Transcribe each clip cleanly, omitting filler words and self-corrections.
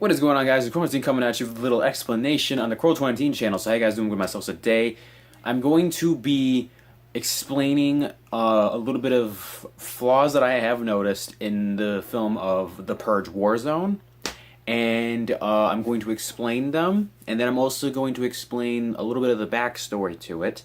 What is going on, guys? It's Quarantine coming at you with a little explanation on the Quarantine channel. So how you guys doing with myself today? I'm going to be explaining a little bit of flaws that I have noticed in the film of the Purge Warzone. And I'm going to explain them, and then I'm also going to explain a little bit of the backstory to it.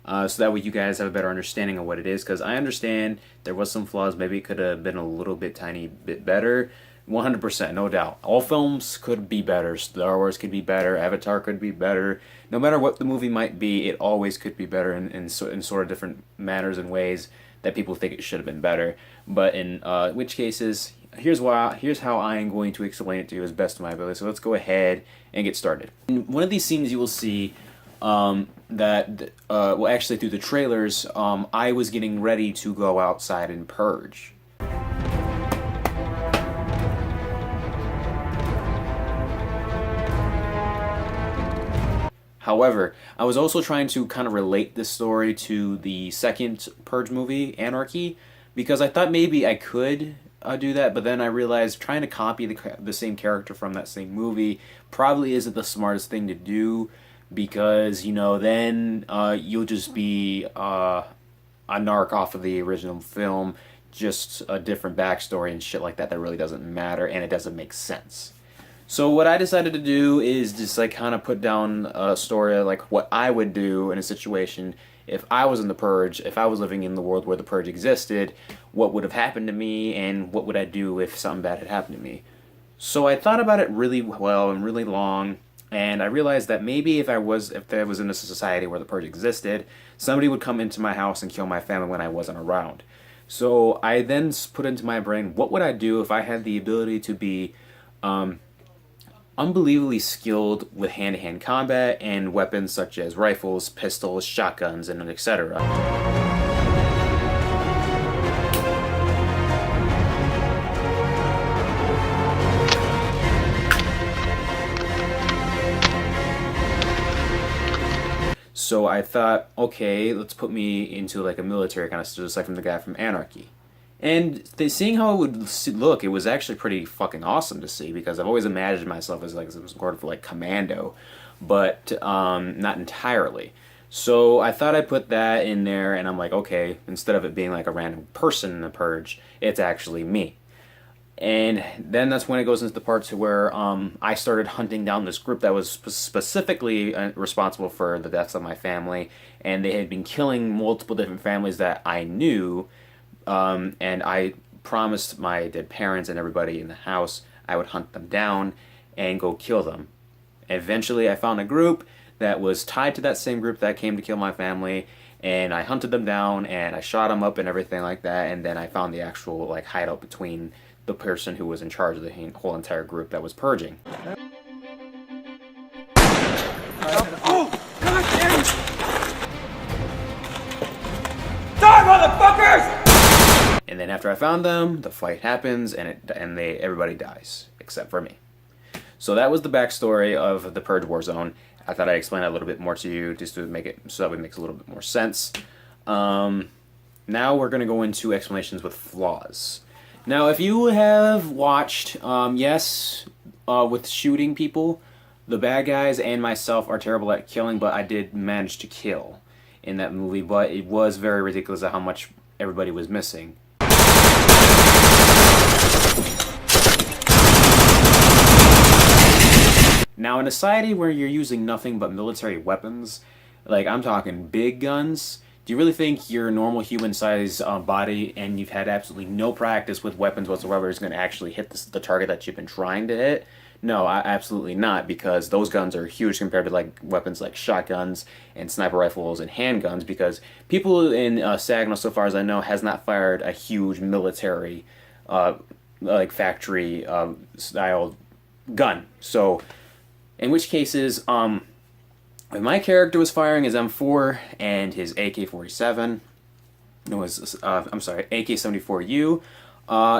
So that way you guys have a better understanding of what it is, because I understand there was some flaws. Maybe it could have been a little bit, tiny bit better. 100%, no doubt. All films could be better. Star Wars could be better. Avatar could be better. No matter what the movie might be, it always could be better in sort of different manners and ways that people think it should have been better. But in which cases, here's how I am going to explain it to you as best of my ability. So let's go ahead and get started. In one of these scenes, you will see well, actually through the trailers, I was getting ready to go outside and purge. However, I was also trying to kind of relate this story to the second Purge movie, Anarchy, because I thought maybe I could do that, but then I realized trying to copy the same character from that same movie probably isn't the smartest thing to do, because, you know, then you'll just be a narc off of the original film, just a different backstory and shit like that really doesn't matter, and it doesn't make sense. So what I decided to do is just like kind of put down a story of like what I would do in a situation if I was in the Purge, if I was living in the world where the Purge existed, what would have happened to me, and what would I do if something bad had happened to me. So I thought about it really well and really long, and I realized that maybe if there was in a society where the Purge existed, somebody would come into my house and kill my family when I wasn't around. So I then put into my brain, what would I do if I had the ability to be unbelievably skilled with hand-to-hand combat and weapons such as rifles, pistols, shotguns, and etc. So I thought, okay, let's put me into like a military kind of stuff, just like from the guy from Anarchy. And seeing how it would look, it was actually pretty fucking awesome to see, because I've always imagined myself as like some sort of like commando, but not entirely. So I thought I'd put that in there, and I'm like, okay, instead of it being like a random person in the Purge, it's actually me. And then that's when it goes into the part to where I started hunting down this group that was specifically responsible for the deaths of my family, and they had been killing multiple different families that I knew. And I promised my dead parents and everybody in the house I would hunt them down and go kill them. Eventually I found a group that was tied to that same group that came to kill my family, and I hunted them down and I shot them up and everything like that, and then I found the actual like hideout between the person who was in charge of the whole entire group that was purging. Oh! God damn it! Die, motherfuckers! And then after I found them, the fight happens, and everybody dies except for me. So that was the backstory of the Purge Warzone. I thought I'd explain that a little bit more to you, just to make it so that it makes a little bit more sense. Now we're going to go into explanations with flaws. Now, if you have watched, with shooting people, the bad guys and myself are terrible at killing, but I did manage to kill in that movie. But it was very ridiculous at how much everybody was missing. Now, in a society where you're using nothing but military weapons, like I'm talking big guns, do you really think your normal human-sized body, and you've had absolutely no practice with weapons whatsoever, is going to actually hit the target that you've been trying to hit? No, absolutely not, because those guns are huge compared to like weapons like shotguns and sniper rifles and handguns, because people in Saginaw, so far as I know, has not fired a huge military like factory style gun. So in which cases, when my character was firing his M4 and his AK-47, AK-74U,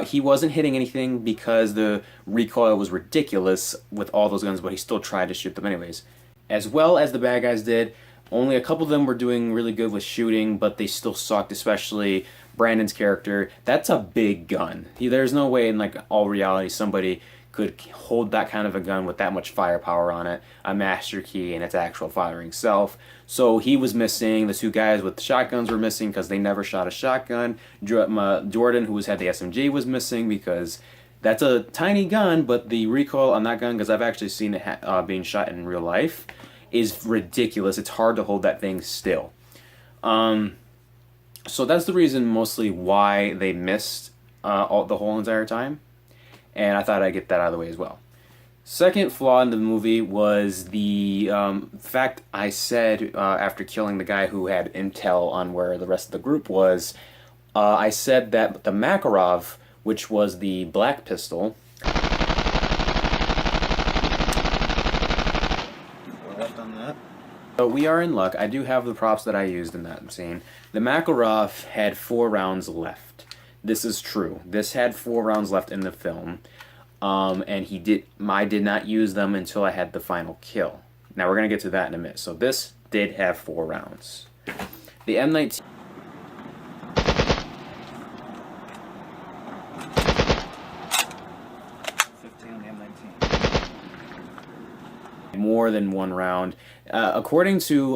he wasn't hitting anything because the recoil was ridiculous with all those guns, but he still tried to shoot them anyways. As well as the bad guys did, only a couple of them were doing really good with shooting, but they still sucked, especially Brandon's character. That's a big gun. There's no way in like all reality somebody could hold that kind of a gun with that much firepower on it, a master key, and its actual firing self. So he was missing. The two guys with the shotguns were missing because they never shot a shotgun. Jordan, who had the SMG, was missing because that's a tiny gun, but the recoil on that gun, because I've actually seen it being shot in real life, is ridiculous. It's hard to hold that thing still. So that's the reason mostly why they missed the whole entire time. And I thought I'd get that out of the way as well. Second flaw in the movie was the fact I said after killing the guy who had intel on where the rest of the group was, I said that the Makarov, which was the black pistol, left on that. So we are in luck. I do have the props that I used in that scene. The Makarov had 4 rounds left. This is true. This had 4 rounds left in the film. And I did not use them until I had the final kill. Now we're going to get to that in a minute. So this did have 4 rounds. The M19... more than 1 round. According to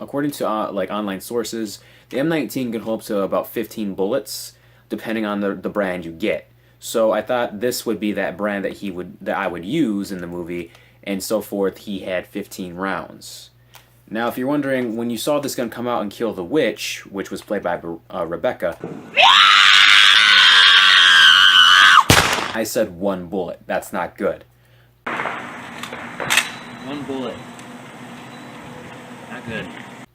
like online sources, the M19 can hold up to about 15 bullets, depending on the brand you get. So I thought this would be that brand that I would use in the movie, and so forth. He had 15 rounds. Now, if you're wondering, when you saw this gun come out and kill the witch, which was played by Rebecca, I said 1 bullet. That's not good. 1 bullet. Not good.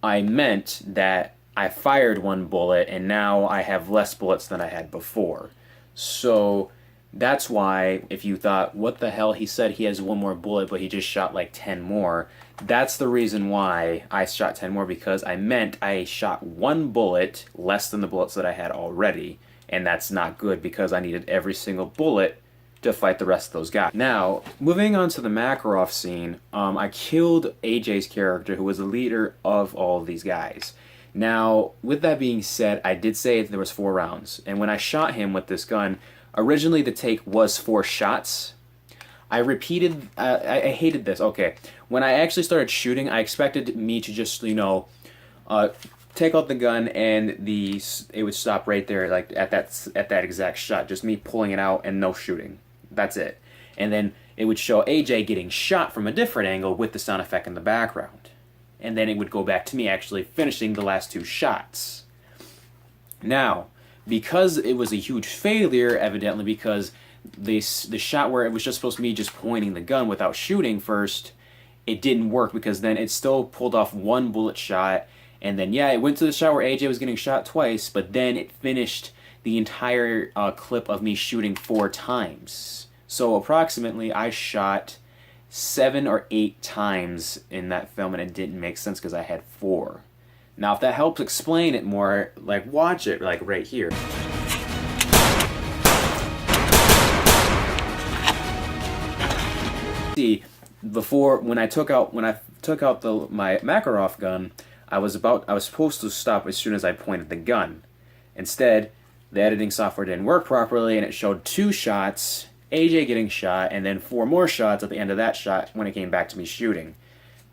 I meant that I fired 1 bullet and now I have less bullets than I had before. So that's why, if you thought, what the hell, he said he has 1 more bullet but he just shot like 10 more. That's the reason why I shot 10 more, because I meant I shot 1 bullet less than the bullets that I had already. And that's not good because I needed every single bullet to fight the rest of those guys. Now, moving on to the Makarov scene, I killed AJ's character, who was the leader of all of these guys. Now, with that being said, I did say there was 4 rounds, and when I shot him with this gun, originally the take was 4 shots. I repeated, I hated this. Okay, when I actually started shooting, I expected me to just, you know, take out the gun and it would stop right there, like at that exact shot, just me pulling it out and no shooting. That's it. And then it would show AJ getting shot from a different angle with the sound effect in the background. And then it would go back to me actually finishing the last 2 shots. Now, because it was a huge failure, evidently, because the shot where it was just supposed to be just pointing the gun without shooting first, it didn't work, because then it still pulled off 1 bullet shot. And then, yeah, it went to the shot where AJ was getting shot twice, but then it finished the entire clip of me shooting 4 times. So approximately, I shot 7 or 8 times in that film, and it didn't make sense because I had 4. Now, if that helps explain it more, like, watch it, like, right here. See, before, when I took out my Makarov gun, I was supposed to stop as soon as I pointed the gun. Instead, the editing software didn't work properly, and it showed 2 shots, AJ getting shot, and then 4 more shots at the end of that shot when it came back to me shooting.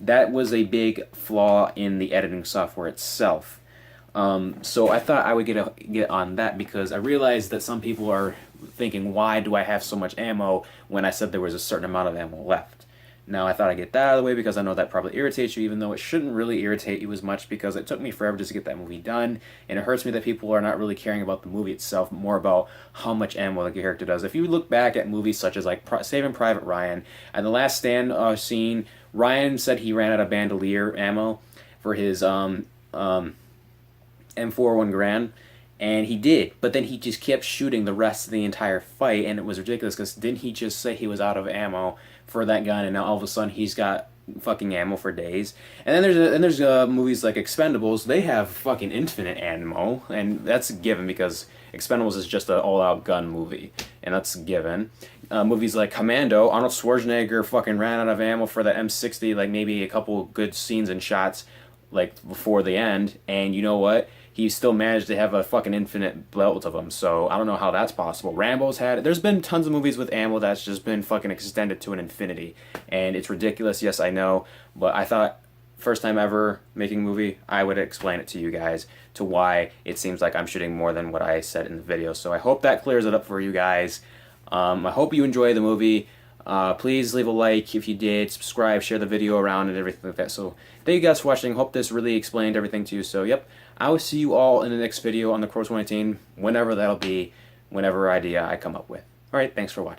That was a big flaw in the editing software itself. So I thought I would get on that, because I realized that some people are thinking, why do I have so much ammo when I said there was a certain amount of ammo left? Now, I thought I'd get that out of the way because I know that probably irritates you, even though it shouldn't really irritate you as much, because it took me forever just to get that movie done, and it hurts me that people are not really caring about the movie itself, more about how much ammo the character does. If you look back at movies such as like Saving Private Ryan, and the Last Stand scene, Ryan said he ran out of bandolier ammo for his M4 1 Garand, and he did, but then he just kept shooting the rest of the entire fight, and it was ridiculous, because didn't he just say he was out of ammo for that gun, and now all of a sudden he's got fucking ammo for days? And then there's movies like Expendables. They have fucking infinite ammo, and that's a given, because Expendables is just an all-out gun movie, and that's a given. Movies like Commando, Arnold Schwarzenegger fucking ran out of ammo for that M60, like maybe a couple good scenes and shots, like before the end, and you know what? he still managed to have a fucking infinite belt of them. So I don't know how that's possible. Rambo's had it. There's been tons of movies with ammo that's just been fucking extended to an infinity, and it's ridiculous. Yes, I know, but I thought first time ever making a movie, I would explain it to you guys to why it seems like I'm shooting more than what I said in the video. So I hope that clears it up for you guys. I hope you enjoy the movie. Please leave a like if you did, subscribe, share the video around and everything like that. So thank you guys for watching. Hope this really explained everything to you. So yep, I will see you all in the next video on the Core 2018, whenever that'll be, whenever idea I come up with. Alright, thanks for watching.